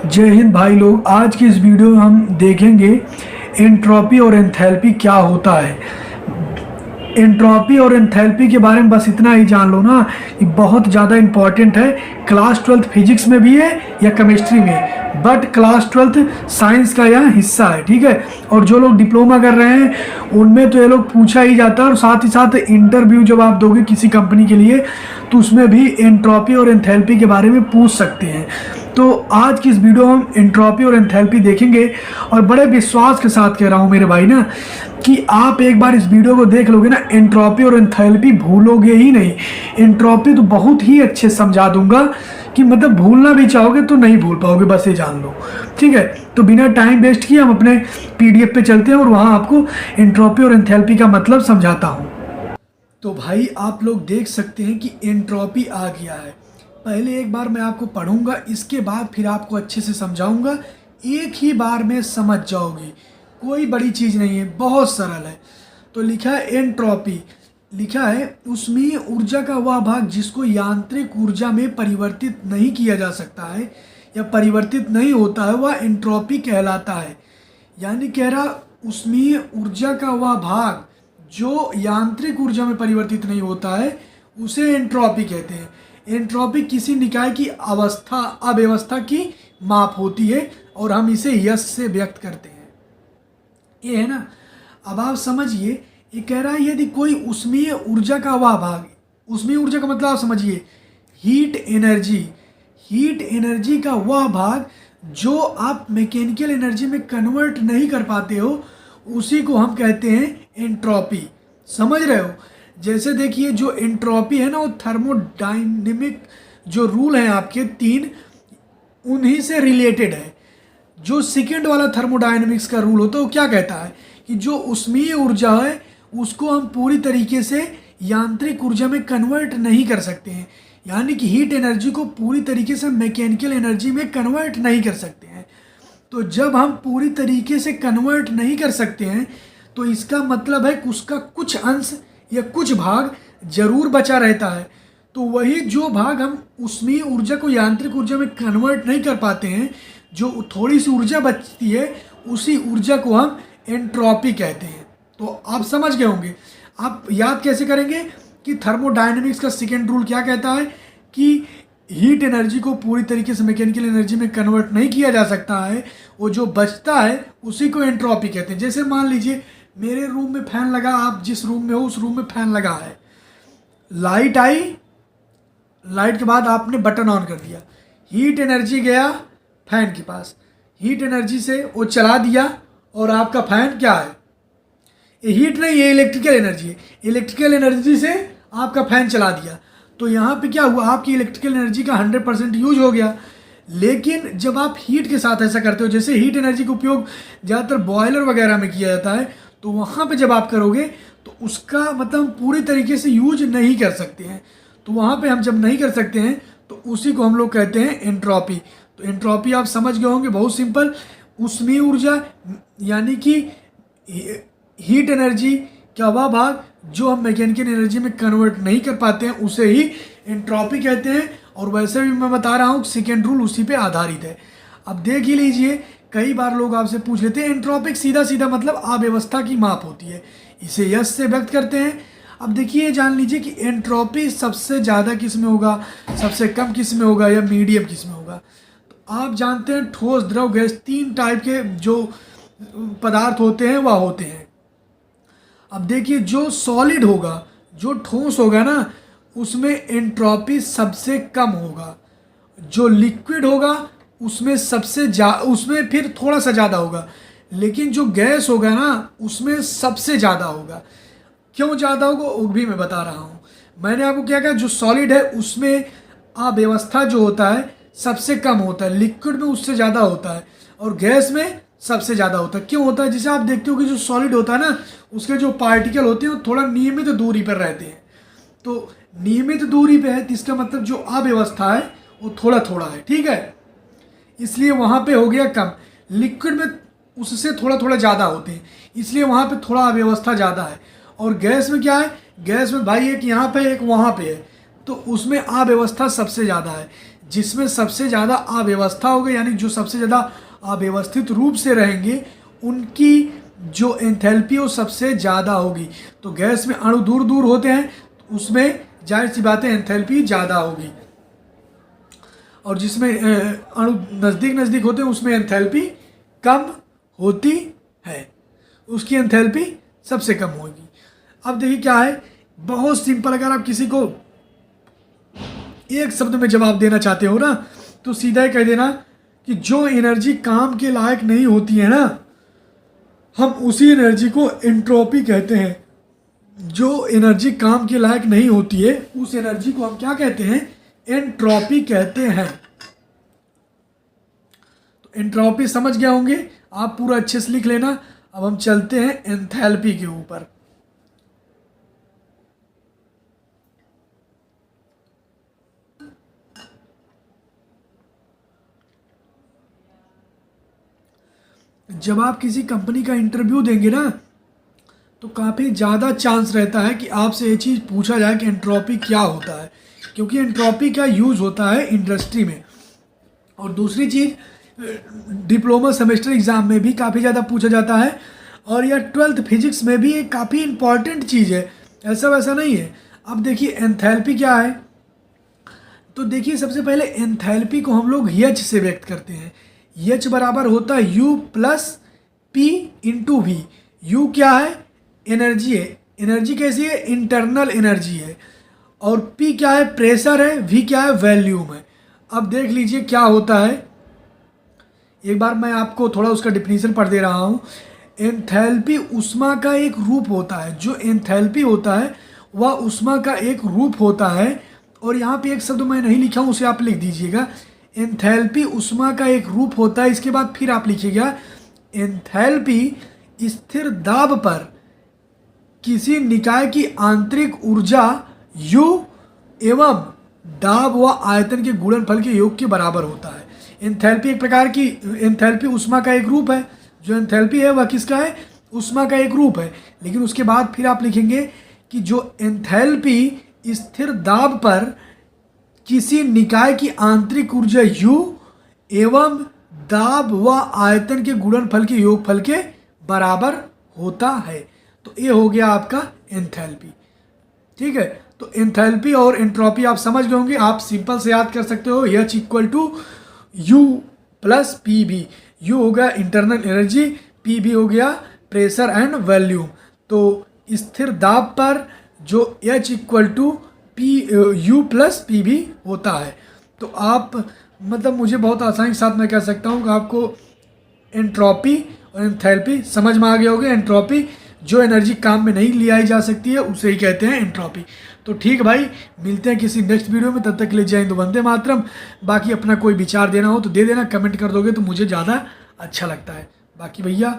जय हिंद भाई लोग। आज की इस वीडियो में हम देखेंगे एंट्रोपी और एंथैल्पी क्या होता है। एंट्रोपी और एंथैल्पी के बारे में बस इतना ही जान लो ना, ये बहुत ज़्यादा इम्पॉर्टेंट है। क्लास 12th फिजिक्स में भी है या केमिस्ट्री में, बट क्लास 12th साइंस का यह हिस्सा है, ठीक है। और जो लोग डिप्लोमा कर रहे हैं उनमें तो ये लोग पूछा ही जाता है, और साथ ही साथ इंटरव्यू जब आप दोगे किसी कंपनी के लिए तो उसमें भी एंट्रोपी और एंथैल्पी के बारे में पूछ सकते हैं। तो आज की इस वीडियो में हम एंट्रोपी और एंथैल्पी देखेंगे, और बड़े विश्वास के साथ कह रहा हूँ मेरे भाई ना कि आप एक बार इस वीडियो को देख लोगे ना, एंट्रोपी और एंथैल्पी भूलोगे ही नहीं। एंट्रोपी तो बहुत ही अच्छे समझा दूंगा कि मतलब भूलना भी चाहोगे तो नहीं भूल पाओगे, बस ये जान लो, ठीक है। तो बिना टाइम वेस्ट किए हम अपने PDF पे चलते हैं और वहाँ आपको एंट्रोपी और एंथैल्पी का मतलब समझाता हूँ। तो भाई आप लोग देख सकते हैं कि एंट्रोपी आ गया है। पहले एक बार मैं आपको पढ़ूंगा, इसके बाद फिर आपको अच्छे से समझाऊंगा, एक ही बार में समझ जाओगे। कोई बड़ी चीज़ नहीं है, बहुत सरल है। तो लिखा है एंट्रोपी, लिखा है ऊष्मीय ऊर्जा का वह भाग जिसको यांत्रिक ऊर्जा में परिवर्तित नहीं किया जा सकता है या परिवर्तित नहीं होता है, वह एंट्रोपी कहलाता है। यानी कह रहा ऊष्मीय ऊर्जा का वह भाग जो यांत्रिक ऊर्जा में परिवर्तित नहीं होता है उसे एंट्रोपी कहते हैं। एंट्रोपी किसी निकाय की अवस्था अव्यवस्था की माप होती है और हम इसे यश से व्यक्त करते हैं। ये है ना। अब आप समझिए, ये कह रहा है यदि कोई ऊष्मीय ऊर्जा का वह भाग, ऊष्मीय ऊर्जा का मतलब आप समझिए हीट एनर्जी, हीट एनर्जी का वह भाग जो आप मैकेनिकल एनर्जी में कन्वर्ट नहीं कर पाते हो, उसी को हम कहते हैं एंट्रोपी। समझ रहे हो। जैसे देखिए जो एंट्रोपी है ना, वो थर्मोडायनेमिक जो रूल हैं आपके 3, उन्हीं से रिलेटेड है। जो सेकेंड वाला थर्मोडायनेमिक्स का रूल होता है वो क्या कहता है कि जो ऊष्मीय ऊर्जा है उसको हम पूरी तरीके से यांत्रिक ऊर्जा में कन्वर्ट नहीं कर सकते हैं। यानी कि हीट एनर्जी को पूरी तरीके से मैकेनिकल एनर्जी में कन्वर्ट नहीं कर सकते हैं। तो जब हम पूरी तरीके से कन्वर्ट नहीं कर सकते हैं तो इसका मतलब है कि उसका कुछ अंश या कुछ भाग जरूर बचा रहता है। तो वही जो भाग हम ऊष्मीय ऊर्जा को यांत्रिक ऊर्जा में कन्वर्ट नहीं कर पाते हैं, जो थोड़ी सी ऊर्जा बचती है, उसी ऊर्जा को हम एंट्रोपी कहते हैं। तो आप समझ गए होंगे। आप याद कैसे करेंगे कि थर्मोडायनेमिक्स का सेकेंड रूल क्या कहता है कि हीट एनर्जी को पूरी तरीके से मैकेनिकल एनर्जी में कन्वर्ट नहीं किया जा सकता है, वो जो बचता है उसी को एंट्रोपी कहते हैं। जैसे मान लीजिए मेरे रूम में फैन लगा, आप जिस रूम में हो उस रूम में फैन लगा है, लाइट आई, लाइट के बाद आपने बटन ऑन कर दिया, हीट एनर्जी गया फैन के पास, हीट एनर्जी से वो चला दिया और आपका फैन क्या है, ये हीट नहीं, ये इलेक्ट्रिकल एनर्जी है। इलेक्ट्रिकल एनर्जी से आपका फैन चला दिया, तो यहाँ पे क्या हुआ, आपकी इलेक्ट्रिकल एनर्जी का 100% यूज हो गया। लेकिन जब आप हीट के साथ ऐसा करते हो, जैसे हीट एनर्जी का उपयोग ज़्यादातर बॉयलर वगैरह में किया जाता है, तो वहाँ पे जब आप करोगे तो उसका मतलब हम पूरी तरीके से यूज नहीं कर सकते हैं। तो वहाँ पे हम जब नहीं कर सकते हैं तो उसी को हम लोग कहते हैं एंट्रोपी। तो एंट्रोपी आप समझ गए होंगे, बहुत सिंपल। ऊष्मीय ऊर्जा यानी कि हीट एनर्जी का वह भाग जो हम मैकेनिकल एनर्जी में कन्वर्ट नहीं कर पाते हैं उसे ही एंट्रोपी कहते हैं। और वैसे भी मैं बता रहा हूँ सेकेंड रूल उसी पे आधारित है। अब देख ही लीजिए, कई बार लोग आपसे पूछ लेते हैं एंट्रोपिक सीधा सीधा मतलब अव्यवस्था की माप होती है, इसे यश से व्यक्त करते हैं। अब देखिए जान लीजिए कि एंट्रोपी सबसे ज़्यादा किस में होगा, सबसे कम किस में होगा या मीडियम किस में होगा। तो आप जानते हैं ठोस, द्रव, गैस, 3 टाइप के जो पदार्थ होते हैं वह होते हैं। अब देखिए जो सॉलिड होगा, जो ठोस होगा ना, उसमें एंट्रोपी सबसे कम होगा। जो लिक्विड होगा उसमें उसमें फिर थोड़ा सा ज़्यादा होगा। लेकिन जो गैस होगा ना उसमें सबसे ज़्यादा होगा। क्यों ज़्यादा होगा वो भी मैं बता रहा हूँ। मैंने आपको क्या कहा, जो सॉलिड है उसमें अव्यवस्था जो होता है सबसे कम होता है, लिक्विड में उससे ज़्यादा होता है, और गैस में सबसे ज़्यादा होता है। क्यों होता है, जैसे आप देखते हो कि जो सॉलिड होता है ना उसके जो पार्टिकल होते हैं वो थोड़ा नियमित दूरी पर रहते हैं। तो नियमित दूरी पे है तो इसका मतलब जो अव्यवस्था है वो थोड़ा थोड़ा है, ठीक है, इसलिए वहाँ पे हो गया कम। लिक्विड में उससे थोड़ा थोड़ा ज़्यादा होते हैं, इसलिए वहाँ पे थोड़ा अव्यवस्था ज़्यादा है। और गैस में क्या है, गैस में भाई एक यहाँ पे एक वहाँ पे है, तो उसमें अव्यवस्था सबसे ज़्यादा है। जिसमें सबसे ज़्यादा अव्यवस्था होगी, यानी जो सबसे ज़्यादा अव्यवस्थित रूप से रहेंगे उनकी जो एंथैल्पी वो सबसे ज़्यादा होगी। तो गैस में अणु दूर दूर होते हैं तो उसमें जाहिर सी बात है एंथैल्पी ज़्यादा होगी, और जिसमें अणु नज़दीक नज़दीक होते हैं उसमें एंथैल्पी कम होती है, उसकी एंथैल्पी सबसे कम होगी। अब देखिए क्या है, बहुत सिंपल, अगर आप किसी को एक शब्द में जवाब देना चाहते हो ना तो सीधा ही कह देना कि जो एनर्जी काम के लायक नहीं होती है ना, हम उसी एनर्जी को एंट्रोपी कहते हैं। जो एनर्जी काम के लायक नहीं होती है उस एनर्जी को हम क्या कहते हैं, एंट्रोपी कहते हैं। तो एंट्रोपी समझ गए होंगे आप, पूरा अच्छे से लिख लेना। अब हम चलते हैं एंथैल्पी के ऊपर। जब आप किसी कंपनी का इंटरव्यू देंगे ना तो काफ़ी ज़्यादा चांस रहता है कि आपसे ये चीज़ पूछा जाए कि एंट्रोपी क्या होता है, क्योंकि एंट्रोपी का यूज़ होता है इंडस्ट्री में। और दूसरी चीज़, डिप्लोमा सेमेस्टर एग्ज़ाम में भी काफ़ी ज़्यादा पूछा जाता है, और यह 12th फिजिक्स में भी एक काफ़ी इंपॉर्टेंट चीज़ है, ऐसा वैसा नहीं है। अब देखिए एंथैल्पी क्या है, तो देखिए सबसे पहले एंथैल्पी को हम लोग एच से व्यक्त करते हैं। एच बराबर होता है U plus P into V. U क्या है, एनर्जी है। एनर्जी कैसी है, इंटरनल एनर्जी है। और पी क्या है, प्रेशर है। वी क्या है, वॉल्यूम है। अब देख लीजिए क्या होता है, एक बार मैं आपको थोड़ा उसका डिफिनीशन पढ़ दे रहा हूँ। एंथैल्पी ऊष्मा का एक रूप होता है। जो एंथैल्पी होता है वह ऊष्मा का एक रूप होता है। और यहाँ पे एक शब्द मैं नहीं लिखा हूँ, उसे आप लिख दीजिएगा। एंथैल्पी ऊष्मा का एक रूप होता है। इसके बाद फिर आप लिखिएगा, एंथैल्पी स्थिर दाब पर किसी निकाय की आंतरिक ऊर्जा U एवं दाब व आयतन के गुणनफल के योग के बराबर होता है। एंथैल्पी एक प्रकार की, एंथैल्पी ऊष्मा का एक रूप है। जो एंथैल्पी है वह किसका है, ऊष्मा का एक रूप है। लेकिन उसके बाद फिर आप लिखेंगे कि जो एंथैल्पी स्थिर दाब पर किसी निकाय की आंतरिक ऊर्जा U एवं दाब व आयतन के गुणनफल के योगफल के बराबर होता है। तो ये हो गया आपका एंथैल्पी। ठीक है, तो एंथैल्पी और एंट्रोपी आप समझ गए होंगे। आप सिंपल से याद कर सकते हो, H equal to U plus P B. U हो गया इंटरनल एनर्जी, पी बी हो गया प्रेशर एंड वॉल्यूम। तो स्थिर दाब पर जो H equal to P U plus P B होता है। तो आप मतलब मुझे बहुत आसानी के साथ मैं कह सकता हूँ कि आपको एंट्रोपी और एंथैल्पी समझ में आ गए होंगे। एंट्रोपी जो एनर्जी काम में नहीं ले आई जा सकती है उसे ही कहते हैं एंट्रोपी। तो ठीक भाई, मिलते हैं किसी नेक्स्ट वीडियो में, तब तक के लिए जय हिंद वंदे मातरम। बाकी अपना कोई विचार देना हो तो दे देना, कमेंट कर दोगे तो मुझे ज़्यादा अच्छा लगता है। बाकी भैया